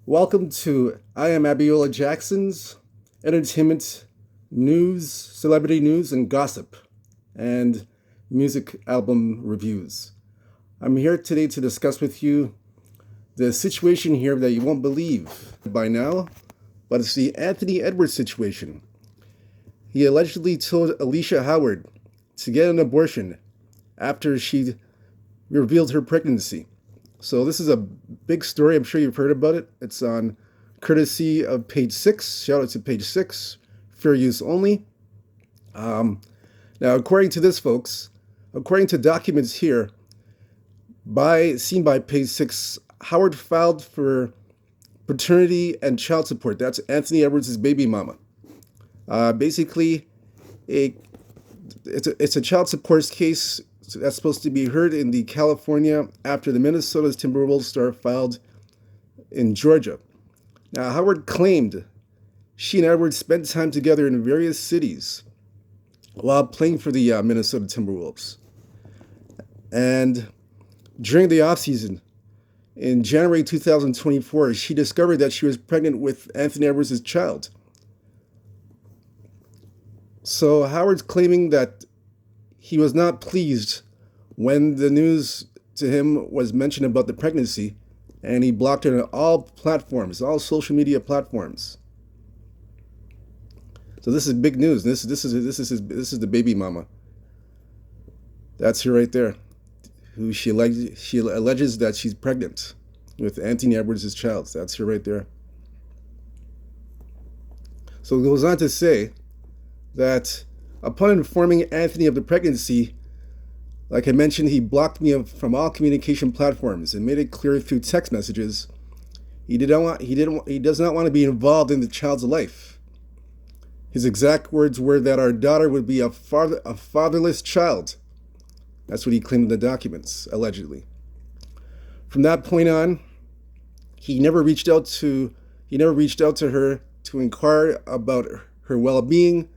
Welcome to I Am Abiola Jackson's entertainment news, celebrity news, and gossip, and music album reviews. I'm here today to discuss with you the situation here that you won't believe by now, but it's the Anthony Edwards situation. He allegedly told Alicia Howard to get an abortion after she revealed her pregnancy. So this is a big story. I'm sure you've heard about it. It's on courtesy of Page 6. Shout out to Page 6. Fair use only. Now, according to this, folks, according to documents here, seen by Page 6, Howard filed for paternity and child support. That's Anthony Edwards' baby mama. Basically, it's a child support case that's supposed to be heard in the California after the Minnesota Timberwolves star filed in Georgia. Now, Howard claimed she and Edwards spent time together in various cities while playing for the Minnesota Timberwolves. And during the offseason, in January 2024, she discovered that she was pregnant with Anthony Edwards' child. So Howard's claiming that he was not pleased when the news to him was mentioned about the pregnancy, and he blocked her on all platforms, all social media platforms. So this is big news. This is the baby mama. That's her right there, who she alleges that she's pregnant with Anthony Edwards' child. That's her right there. So it goes on to say that upon informing Anthony of the pregnancy, like I mentioned, he blocked me from all communication platforms and made it clear through text messages he does not want to be involved in the child's life. His exact words were that our daughter would be a fatherless child. That's what he claimed in the documents, allegedly. From that point on, he never reached out to her to inquire about her well-being,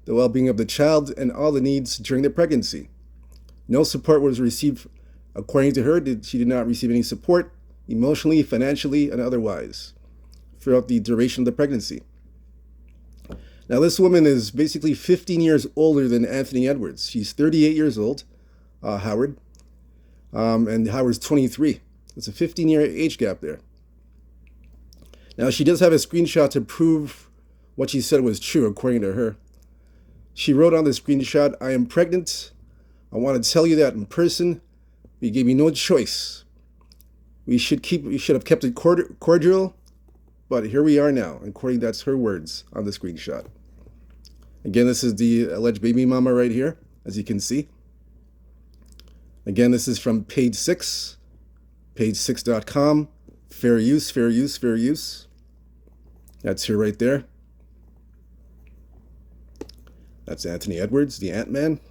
the well-being of the child, and all the needs during the pregnancy. No support was received. According to her, she did not receive any support, emotionally, financially, and otherwise, throughout the duration of the pregnancy. Now, this woman is basically 15 years older than Anthony Edwards. She's 38 years old, Howard, and Howard's 23. It's a 15-year age gap there. Now, she does have a screenshot to prove what she said was true, according to her. She wrote on the screenshot, "I am pregnant. I want to tell you that in person. We gave you no choice. We should have kept it cordial, but here we are now." According, that's her words on the screenshot. Again, this is the alleged baby mama right here, as you can see. Again, this is from Page 6, page6.com. Fair use, fair use, fair use. That's her right there. That's Anthony Edwards, the Ant-Man.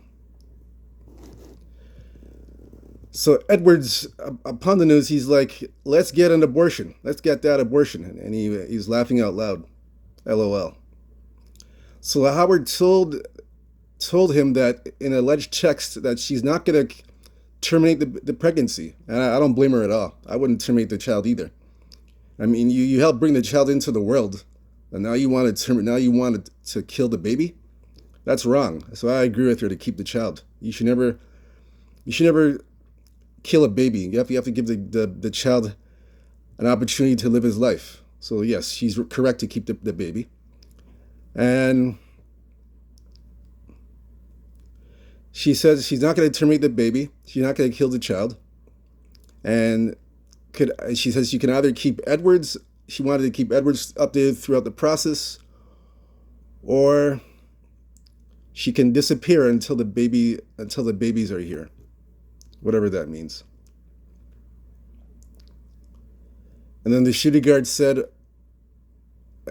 So Edwards, upon the news, he's like, "Let's get an abortion. Let's get that abortion." And he's laughing out loud. LOL. So Howard told him that in alleged text that she's not going to terminate the pregnancy. And I don't blame her at all. I wouldn't terminate the child either. I mean, you helped bring the child into the world, and now you want to kill the baby? That's wrong. So I agree with her to keep the child. You should never kill a baby. You have to give the child an opportunity to live his life. So yes, she's correct to keep the baby. And she says she's not going to terminate the baby. She's not going to kill the child. And she says she can either keep Edwards. She wanted to keep Edwards updated throughout the process, or she can disappear until the babies are here, whatever that means. And then the security guard said,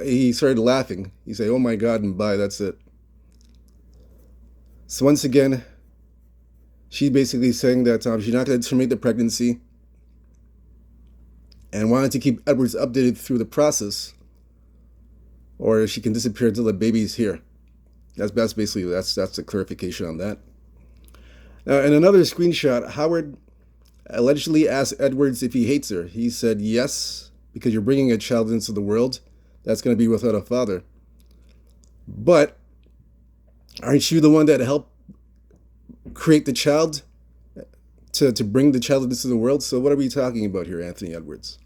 he started laughing. He said, "Oh my God," and bye, that's it. So once again, she's basically saying that she's not going to terminate the pregnancy and wanted to keep Edwards updated through the process, or she can disappear until the baby's here. That's the clarification on that. Now, in another screenshot, Howard allegedly asked Edwards if he hates her. He said yes, because you're bringing a child into the world that's going to be without a father. But aren't you the one that helped create the child to bring the child into the world? So what are we talking about here, Anthony Edwards?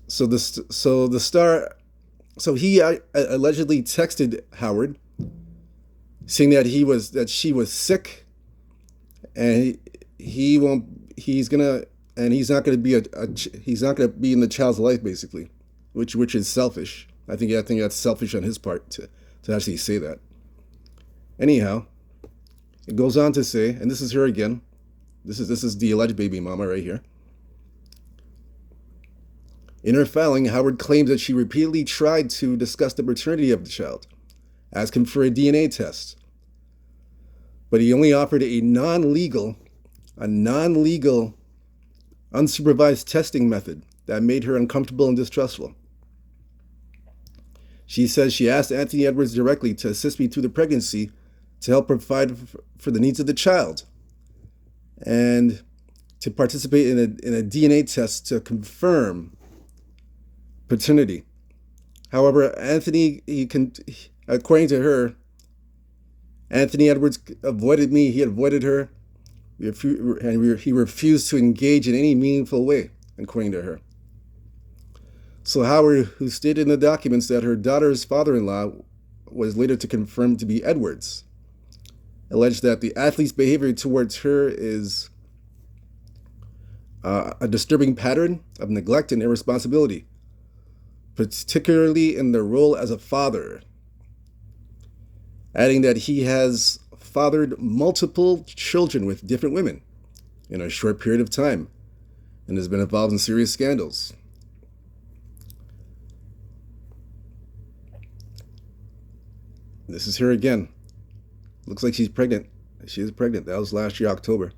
So he allegedly texted Howard saying that she was sick, and he's not going to be he's not going to be in the child's life, basically, which is selfish. I think that's selfish on his part to actually say that. Anyhow, it goes on to say, and this is her again. This is the alleged baby mama right here. In her filing, Howard claims that she repeatedly tried to discuss the paternity of the child, asking for a DNA test. But he only offered a non-legal, unsupervised testing method that made her uncomfortable and distrustful. She says she asked Anthony Edwards directly to assist me through the pregnancy to help provide for the needs of the child and to participate in a DNA test to confirm paternity. However, according to her, Anthony Edwards avoided me. He avoided her, and he refused to engage in any meaningful way, according to her. So Howard, who stated in the documents that her daughter's father-in-law was later to confirm to be Edwards, alleged that the athlete's behavior towards her is a disturbing pattern of neglect and irresponsibility, particularly in their role as a father, adding that he has fathered multiple children with different women in a short period of time and has been involved in serious scandals. This is her again. Looks like she's pregnant. She is pregnant. That was last year, October.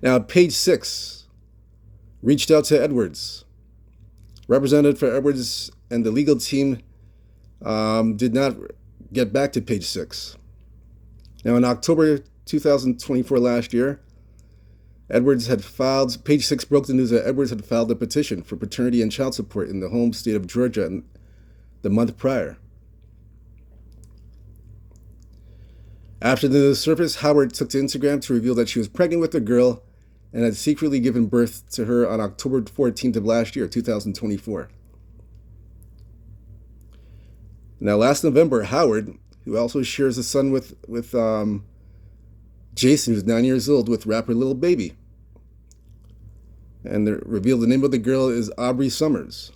Now, page 6 reached out to Edwards. Representative for Edwards and the legal team did not get back to page 6. Now, in October 2024 last year, page 6 broke the news that Edwards had filed a petition for paternity and child support in the home state of Georgia the month prior. After the surface, Howard took to Instagram to reveal that she was pregnant with a girl and had secretly given birth to her on October 14th of last year, 2024. Now, last November, Howard, who also shares a son with Jason, who's 9 years old, with rapper Lil Baby, and revealed the name of the girl is Aubrey Summers.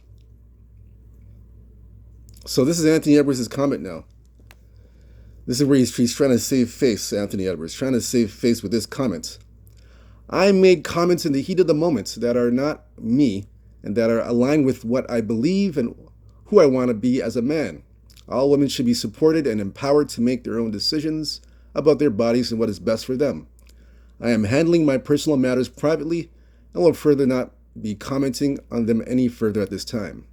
So this is Anthony Edwards' comment now. This is where he's trying to save face, Anthony Edwards, trying to save face with this comment. I made comments in the heat of the moment that are not me and that are aligned with what I believe and who I want to be as a man. All women should be supported and empowered to make their own decisions about their bodies and what is best for them. I am handling my personal matters privately and will further not be commenting on them any further at this time.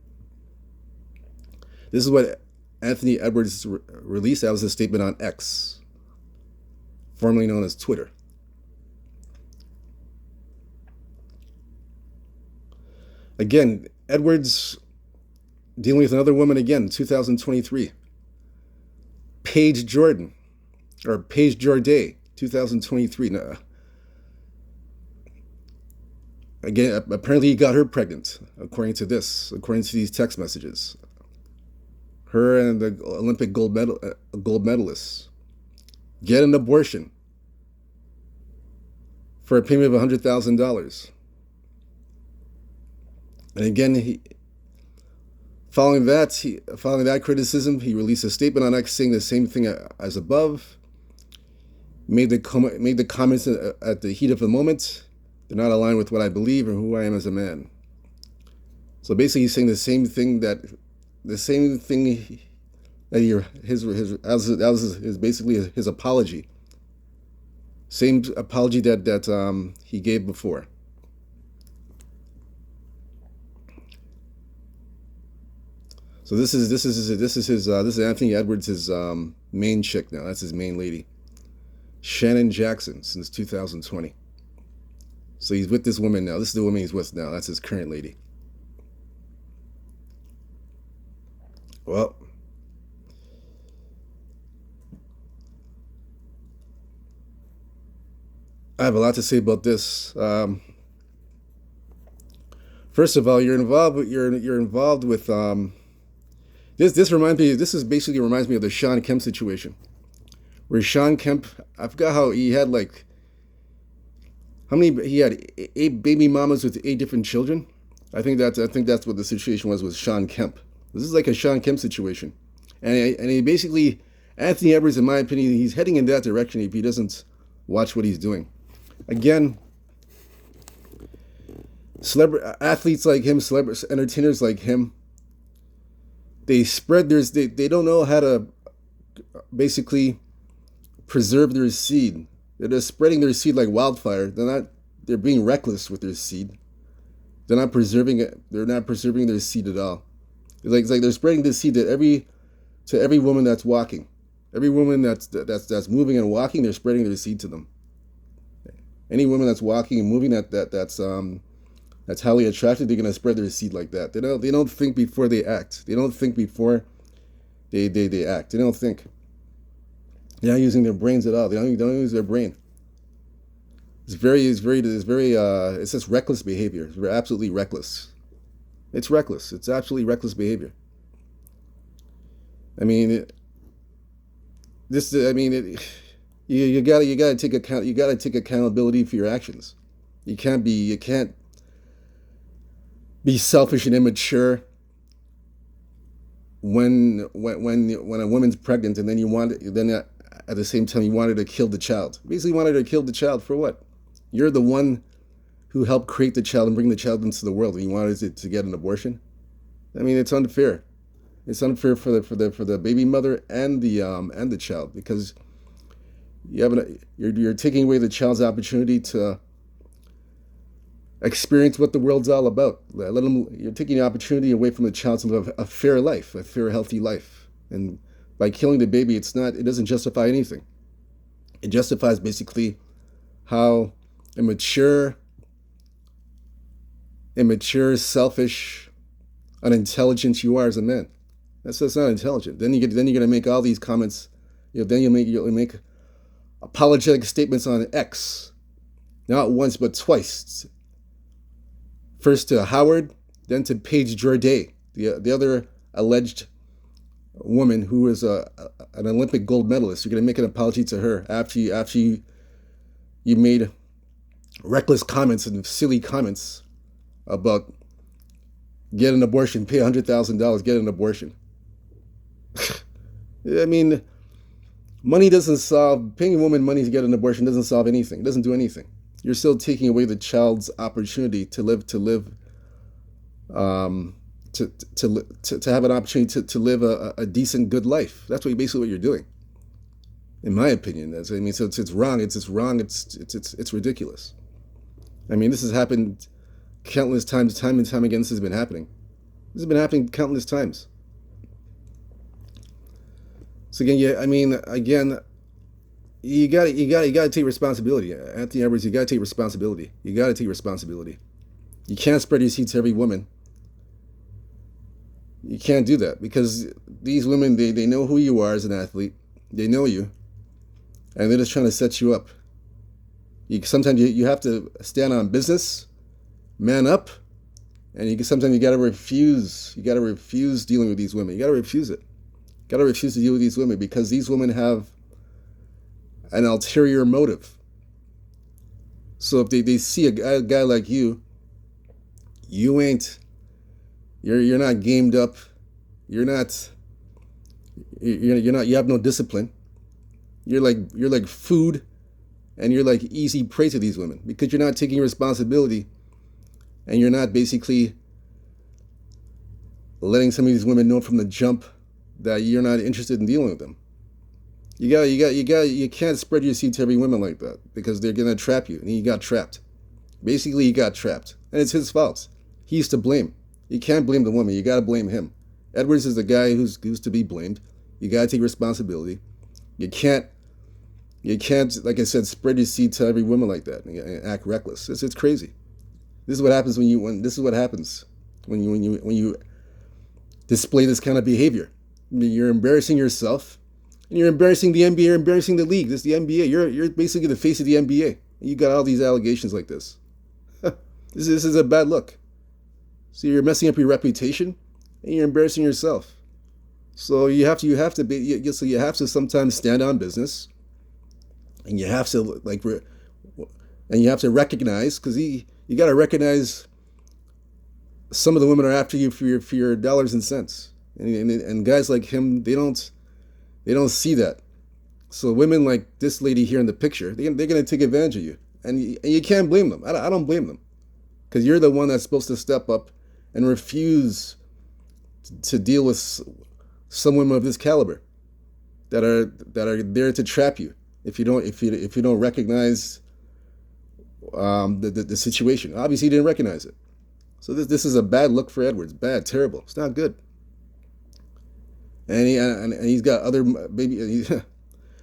This is what Anthony Edwards released. That was a statement on X, formerly known as Twitter. Again, Edwards dealing with another woman again, 2023. Paige Jordan, 2023. Again, apparently he got her pregnant, according to these text messages. Her and the Olympic gold medalists get an abortion for a payment of $100,000. And again, following that criticism, he released a statement on X saying the same thing as above. Made the comments at the heat of the moment. They're not aligned with what I believe or who I am as a man. So basically, he's saying the same thing that his basically his apology. Same apology that he gave before. So this is Anthony Edwards' main chick now. That's his main lady, Shannon Jackson, since 2020. So he's with this woman now. This is the woman he's with now. That's his current lady. Well, I have a lot to say about this. First of all, you're involved with this reminds me. This is basically reminds me of the Sean Kemp situation, where Sean Kemp, I forgot how he had like how many he had 8 baby mamas with 8 different children. I think that's what the situation was with Sean Kemp. This is like a Sean Kemp situation, and he basically Anthony Edwards, in my opinion, he's heading in that direction if he doesn't watch what he's doing. Again, athletes like him, entertainers like him, they don't know how to basically preserve their seed. They're just spreading their seed like wildfire. They're being reckless with their seed. They're not preserving it. They're not preserving their seed at all. It's like they're spreading this seed to every woman that's walking. Every woman that's moving and walking, they're spreading their seed to them. Any woman that's walking and moving that's highly attractive, they're gonna spread their seed like that. They don't think before they act. They don't think before they act. They don't think. They're not using their brains at all. They don't use their brain. It's just reckless behavior. It's absolutely reckless. It's reckless. It's absolutely reckless behavior. I mean, you gotta take account. You gotta take accountability for your actions. You can't be selfish and immature when a woman's pregnant, and then at the same time you wanted to kill the child. Basically, you wanted to kill the child for what? You're the one who helped create the child and bring the child into the world, and you wanted it to get an abortion. I mean, it's unfair. It's unfair for the baby mother and the child, because you're taking away the child's opportunity to experience what the world's all about. You're taking the opportunity away from the child to live a fair life, a fair, healthy life. And by killing the baby, it doesn't justify anything. It justifies basically how immature, selfish, unintelligent you are as a man. That's not intelligent. Then you're gonna make all these comments. Then you'll make apologetic statements on X, not once but twice. First to Howard, then to Paige Jorday, the other alleged woman who is an Olympic gold medalist. You're gonna make an apology to her after you made reckless comments and silly comments about get an abortion, pay $100,000, get an abortion. I mean, paying a woman money to get an abortion doesn't solve anything. It doesn't do anything. You're still taking away the child's opportunity to have an opportunity to live a decent, good life. That's basically what you're doing, in my opinion. So it's wrong. It's wrong. It's ridiculous. I mean, this has happened countless times, time and time again. This has been happening. This has been happening countless times. So again, you gotta take responsibility. Anthony Edwards, you gotta take responsibility. You gotta take responsibility. You can't spread your seed to every woman. You can't do that, because these women, they know who you are as an athlete. They know you, and they're just trying to set you up. Sometimes you have to stand on business, man up, and sometimes you gotta refuse. You gotta refuse dealing with these women. You gotta refuse it. You gotta refuse to deal with these women, because these women have an ulterior motive. So if they see a guy like you, you're not gamed up. You have no discipline. You're like food, and you're like easy prey to these women, because you're not taking responsibility, and you're not basically letting some of these women know from the jump that you're not interested in dealing with them. You can't spread your seed to every woman like that, because they're gonna trap you, and he got trapped. Basically, he got trapped, and it's his fault. He's to blame. You can't blame the woman. You gotta blame him. Edwards is the guy who's to be blamed. You gotta take responsibility. You can't You can't, like I said, spread your seed to every woman like that and act reckless. It's crazy. This is what happens this is what happens when you display this kind of behavior. You're embarrassing yourself, and you're embarrassing the NBA. You're embarrassing the league. This is the NBA. You're basically the face of the NBA. You got all these allegations like this. This is a bad look. So you're messing up your reputation, and you're embarrassing yourself. So you have to sometimes stand on business, and you have to recognize, because you got to recognize some of the women are after you for your dollars and cents, and guys like him, they don't see that. So women like this lady here in the picture, they're gonna take advantage of you, and you can't blame them. I don't blame them, because you're the one that's supposed to step up and refuse to deal with some women of this caliber that are there to trap you if you don't recognize the situation. Obviously, he didn't recognize it. So this is a bad look for Edwards. Bad, terrible. It's not good. And he's got other baby.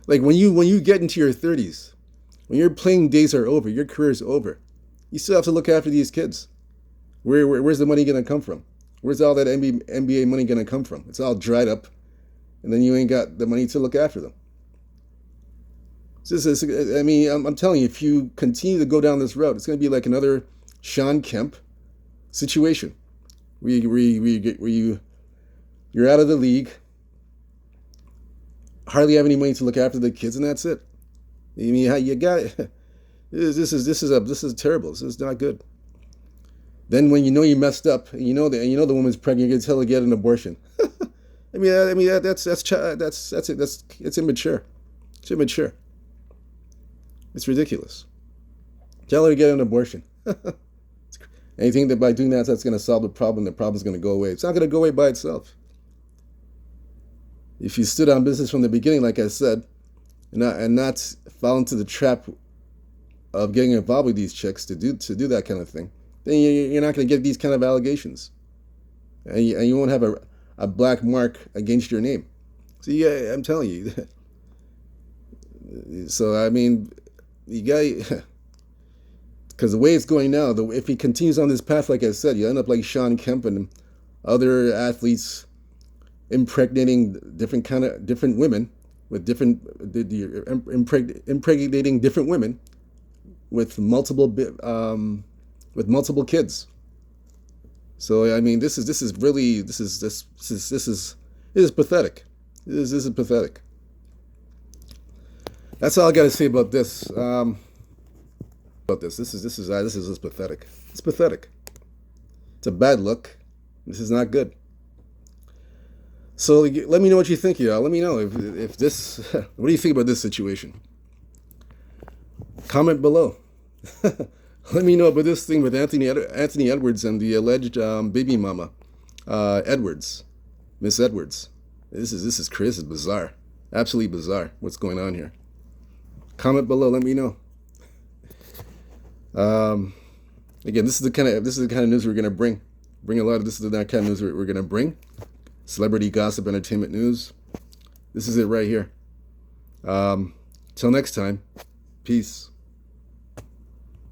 Like when you get into your 30s, when your playing days are over, your career is over, you still have to look after these kids. Where's the money going to come from? Where's all that NBA money going to come from? It's all dried up, and then you ain't got the money to look after them. I'm telling you, if you continue to go down this road, it's going to be like another Sean Kemp situation where you're out of the league, hardly have any money to look after the kids, and that's it. I mean, you got this is terrible. This is not good. Then when you know you messed up, and you know the woman's pregnant, you're gonna tell her to get an abortion. That's it's immature. It's immature. It's ridiculous. Tell her to get an abortion. And you think that by doing that's going to solve the problem's going to go away. It's not going to go away by itself. If you stood on business from the beginning, like I said, and not fall into the trap of getting involved with these chicks to do that kind of thing, then you're not going to get these kind of allegations, and you won't have a black mark against your name. So yeah, I'm telling you. So I mean, you got. Because the way it's going now, if he continues on this path, like I said, you end up like Sean Kemp and other athletes impregnating different women with impregnating different women with multiple kids. So I mean, this is pathetic. This is pathetic. That's all I got to say about this. This is just pathetic. It's pathetic. It's a bad look. This is not good. So let me know what you think, y'all. Let me know if this. What do you think about this situation? Comment below. Let me know about this thing with Anthony Edwards and the alleged baby mama, Edwards, Miss Edwards. This is crazy. This is bizarre. Absolutely bizarre. What's going on here? Comment below. Let me know. Again, this is the kind of news we're gonna bring a lot of this is the kind of news we're gonna bring. Celebrity gossip, entertainment news. This is it right here. Till next time, peace.